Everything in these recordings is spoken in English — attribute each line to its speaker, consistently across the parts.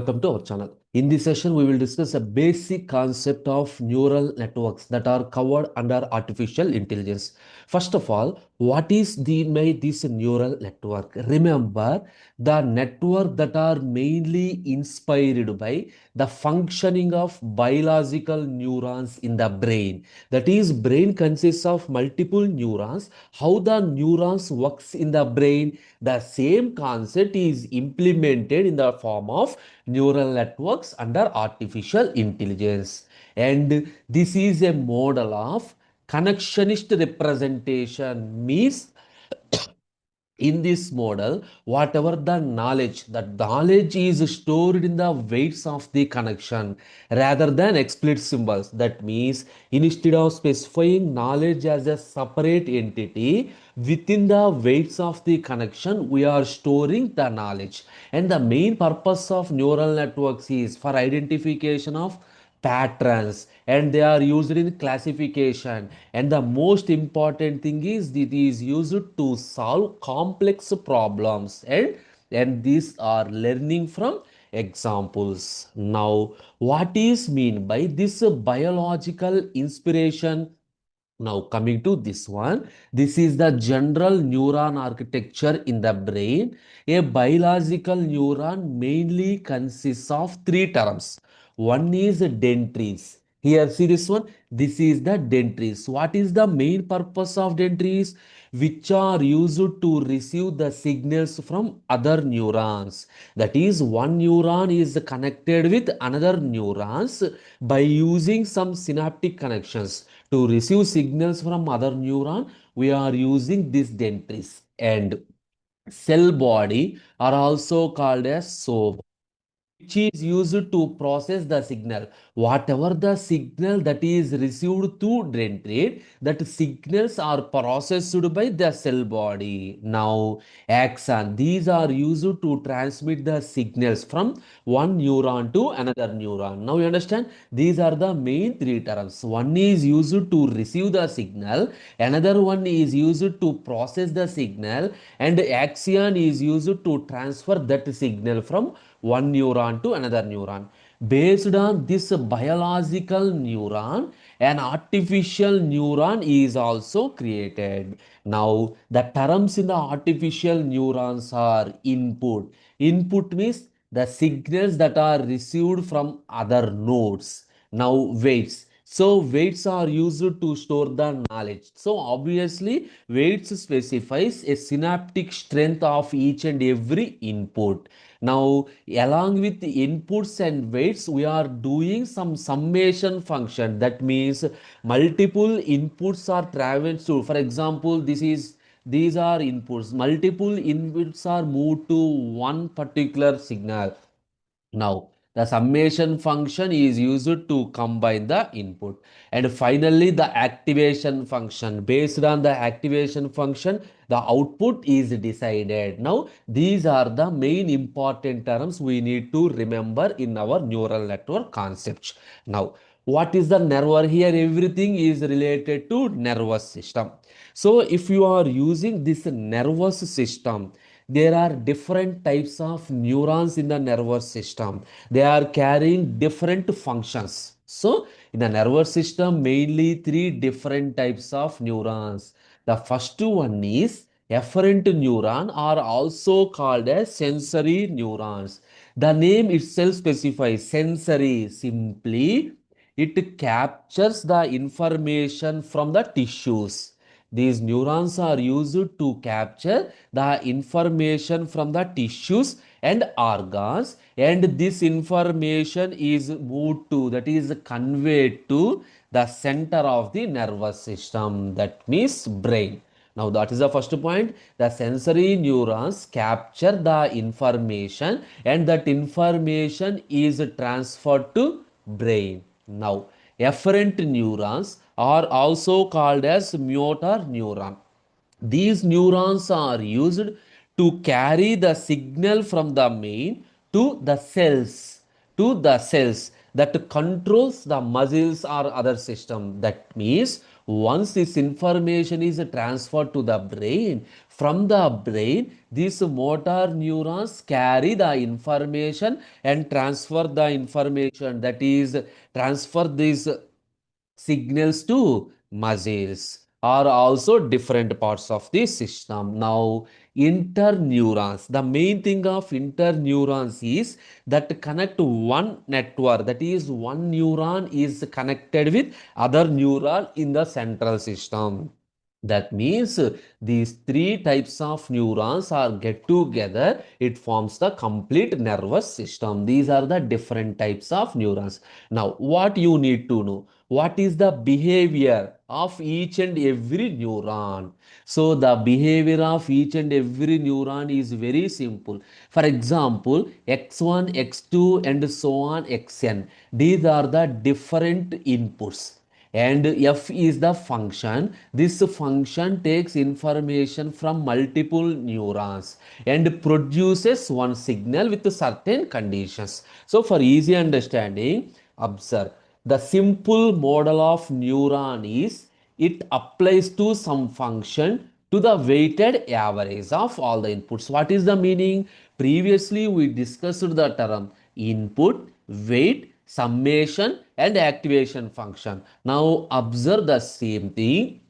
Speaker 1: Welcome to our channel. In this session, we will discuss a basic concept of neural networks that are covered under artificial intelligence. First of all, what is this neural network? Remember, the network that are mainly inspired by the functioning of biological neurons in the brain. That is, brain consists of multiple neurons. How the neurons works in the brain? The same concept is implemented in the form of neural networks under artificial intelligence. And this is a model of connectionist representation, means in this model, whatever the knowledge, that knowledge is stored in the weights of the connection rather than explicit symbols. That means instead of specifying knowledge as a separate entity within the weights of the connection, we are storing the knowledge. And the main purpose of neural networks is for identification of patterns, and they are used in classification, and the most important thing is it is used to solve complex problems, and these are learning from examples. Now, what is mean by this biological inspiration? Now, coming to this one, this is the general neuron architecture in the brain. A biological neuron mainly consists of three terms. One is dendrites. Here, see this one. This is the dendrites. What is the main purpose of dendrites? Which are used to receive the signals from other neurons. That is, one neuron is connected with another neurons by using some synaptic connections. To receive signals from other neuron, we are using this dendrites. And cell body are also called as SOB, which is used to process the signal. Whatever the signal that is received through dendrite, that signals are processed by the cell body. Now, axon, these are used to transmit the signals from one neuron to another neuron. Now, you understand? These are the main three terms. One is used to receive the signal, another one is used to process the signal, and axon is used to transfer that signal from one neuron to another neuron. Based on this biological neuron, an artificial neuron is also created. Now, the terms in the artificial neurons are input. Input means the signals that are received from other nodes. Now, weights. So, weights are used to store the knowledge. So, obviously, weights specifies a synaptic strength of each and every input. Now, along with the inputs and weights, we are doing some summation function. That means multiple inputs are traveled to. For example, these are inputs. Multiple inputs are moved to one particular signal. Now, the summation function is used to combine the input. And finally, the activation function. Based on the activation function, the output is decided. Now, these are the main important terms we need to remember in our neural network concepts. Now, what is the nerve? Here, everything is related to nervous system. So, if you are using this nervous system, there are different types of neurons in the nervous system. They are carrying different functions. So, in the nervous system, mainly three different types of neurons. The first one is efferent neuron, are also called as sensory neurons. The name itself specifies sensory. Simply, it captures the information from the tissues. These neurons are used to capture the information from the tissues and organs, and this information is moved to, that is conveyed to the center of the nervous system, that means brain. Now, that is the first point. The sensory neurons capture the information, and that information is transferred to brain. Now, efferent neurons are also called as motor neuron. These neurons are used to carry the signal from the main to the cells that controls the muscles or other system. That means Once this information is transferred to the brain, from the brain, these motor neurons carry the information and transfer the information, that is, transfer these signals to muscles are also different parts of the system. Now, interneurons. The main thing of interneurons is that connect one network. That is, one neuron is connected with other neuron in the central system. That means these three types of neurons are get together. It forms the complete nervous system. These are the different types of neurons. Now, what you need to know? What is the behavior of each and every neuron? So the behavior of each and every neuron is very simple. For example, x1, x2 and so on xn. These are the different inputs. And f is the function. This function takes information from multiple neurons and produces one signal with certain conditions. So for easy understanding, observe the simple model of neuron is it applies to some function to the weighted average of all the inputs. What is the meaning? Previously, we discussed the term input, weight, summation, and activation function. Now, observe the same thing.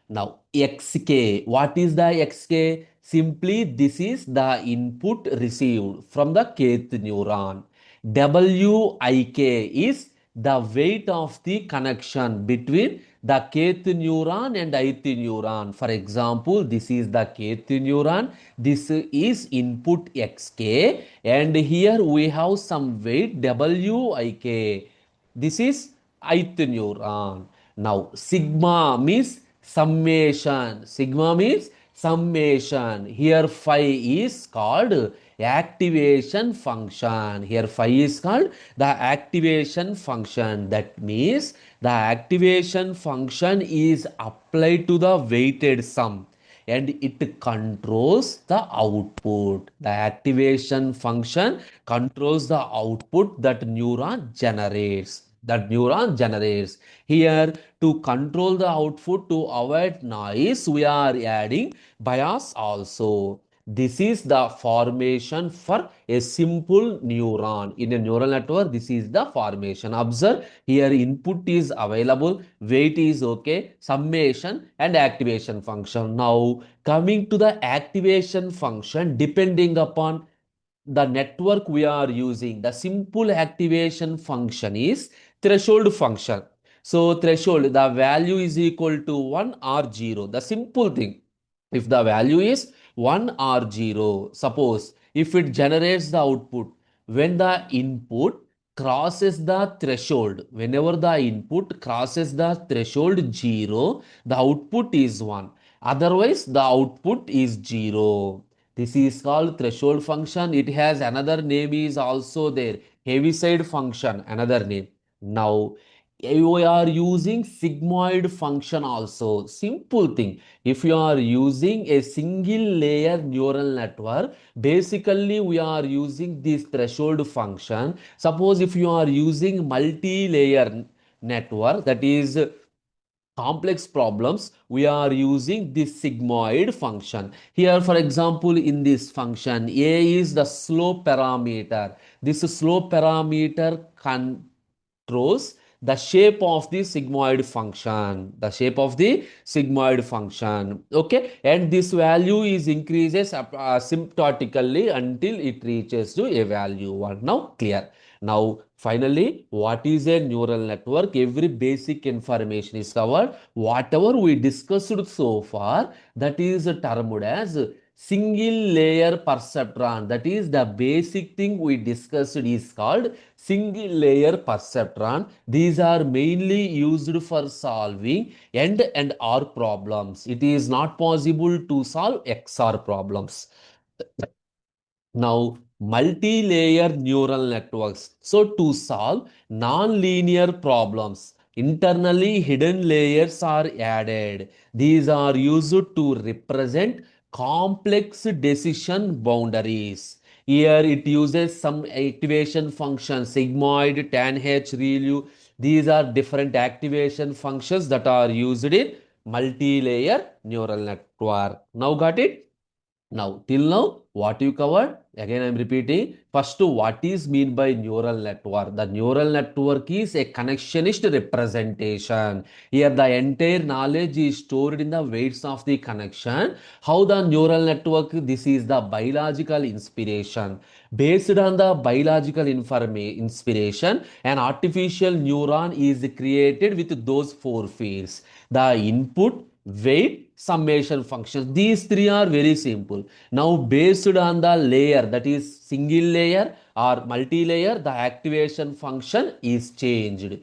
Speaker 1: Now, xk, what is the xk? Simply, this is the input received from the kth neuron. Wik is the weight of the connection between the kth neuron and ith neuron. For example, this is the kth neuron. This is input xk, and here we have some weight wik. This is ith neuron. Now, sigma means summation. Sigma means summation. Here phi is called activation function. Here phi is called the activation function. That means the activation function is applied to the weighted sum and it controls the output. The activation function controls the output that neuron generates. That neuron generates. Here, to control the output to avoid noise, we are adding bias also. This is the formation for a simple neuron. In a neural network, this is the formation. Observe, here input is available, weight is okay, summation and activation function. Now, coming to the activation function, depending upon the network we are using, the simple activation function is threshold function. So threshold, the value is equal to 1 or 0. The simple thing, if the value is 1 or 0, suppose if it generates the output, when the input crosses the threshold, whenever the input crosses the threshold 0, the output is 1. Otherwise, the output is 0. This is called threshold function. It has another name is also there. Heaviside function, another name. Now, we are using sigmoid function also. Simple thing. If you are using a single layer neural network, basically we are using this threshold function. Suppose if you are using multi-layer network, that is complex problems, we are using this sigmoid function. Here, for example, in this function, a is the slope parameter. This slope parameter controls the shape of the sigmoid function. The shape of the sigmoid function. Okay, and this value is increases asymptotically until it reaches to a value 1. Now clear. Now, finally, what is a neural network? Every basic information is covered. Whatever we discussed so far, that is termed as single layer perceptron. That is the basic thing we discussed is called single layer perceptron. These are mainly used for solving AND and OR problems. It is not possible to solve XOR problems. Now, multi-layer neural networks. So, to solve non-linear problems, internally hidden layers are added. These are used to represent complex decision boundaries. Here it uses some activation function, sigmoid, tan H, ReLU. These are different activation functions that are used in multi-layer neural network. Now got it? Now, till now, what you covered? Again, I am repeating. First, what is mean by neural network? The neural network is a connectionist representation. Here, the entire knowledge is stored in the weights of the connection. How the neural network? This is the biological inspiration. Based on the biological inspiration, an artificial neuron is created with those four fields. The input, weight, summation functions. These three are very simple. Now, based on the layer, that is single layer or multi-layer, the activation function is changed.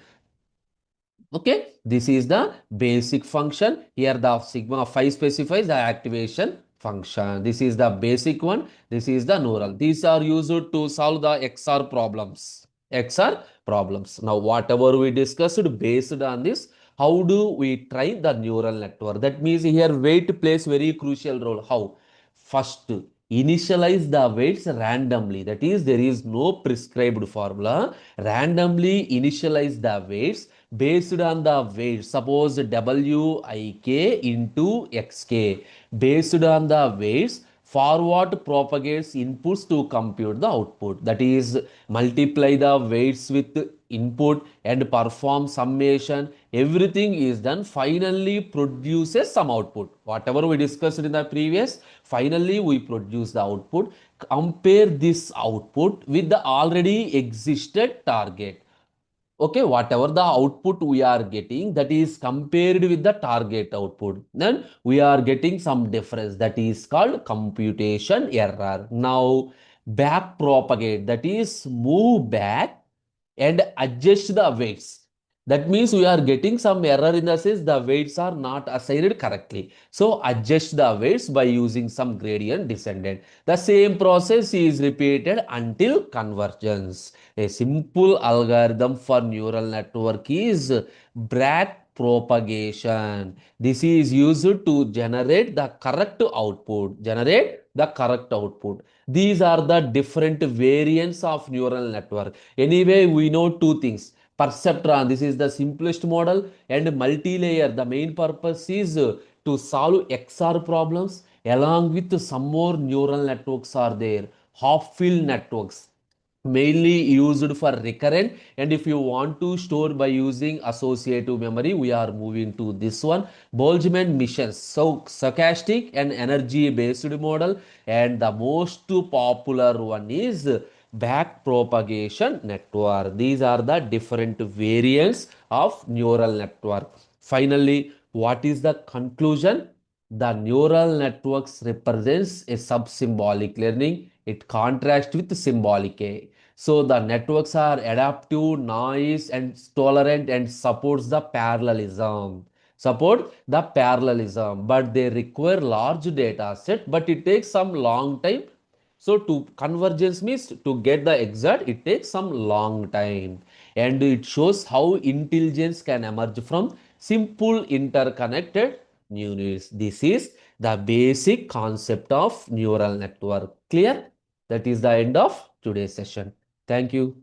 Speaker 1: Okay, this is the basic function. Here the sigma 5 specifies the activation function. This is the basic one. This is the neural. These are used to solve the XR problems. XR problems. Now, whatever we discussed based on this, how do we train the neural network? That means here weight plays very crucial role. How? First, initialize the weights randomly. That is, there is no prescribed formula. Randomly initialize the weights based on the weight. Suppose Wik into Xk. Based on the weights, forward propagates inputs to compute the output. That is, multiply the weights with input and perform summation. Everything is done. Finally, produces some output. Whatever we discussed in the previous, finally we produce the output. Compare this output with the already existed target. Okay, whatever the output we are getting, that is compared with the target output, then we are getting some difference, that is called computation error. Now back propagate, that is move back and adjust the weights. That means we are getting some error in the sense the weights are not assigned correctly. So adjust the weights by using some gradient descendant. The same process is repeated until convergence. A simple algorithm for neural network is back propagation. This is used to generate the correct output. Generate the correct output. These are the different variants of neural network. Anyway, we know two things. Perceptron, this is the simplest model, and multi-layer. The main purpose is to solve XR problems. Along with some more neural networks are there. Half-field networks, mainly used for recurrent, and if you want to store by using associative memory, we are moving to this one. Boltzmann missions, so stochastic and energy based model, and the most popular one is back propagation network. These are the different variants of neural network. Finally, what is the conclusion? The neural networks represents a sub-symbolic learning. It contrasts with symbolic A. So the networks are adaptive, noise, and tolerant, and supports the parallelism. Support the parallelism, but they require large data set, but it takes some long time. So to convergence means to get the exact, it takes some long time. And it shows how intelligence can emerge from simple interconnected units. This is the basic concept of neural network. Clear? That is the end of today's session. Thank you.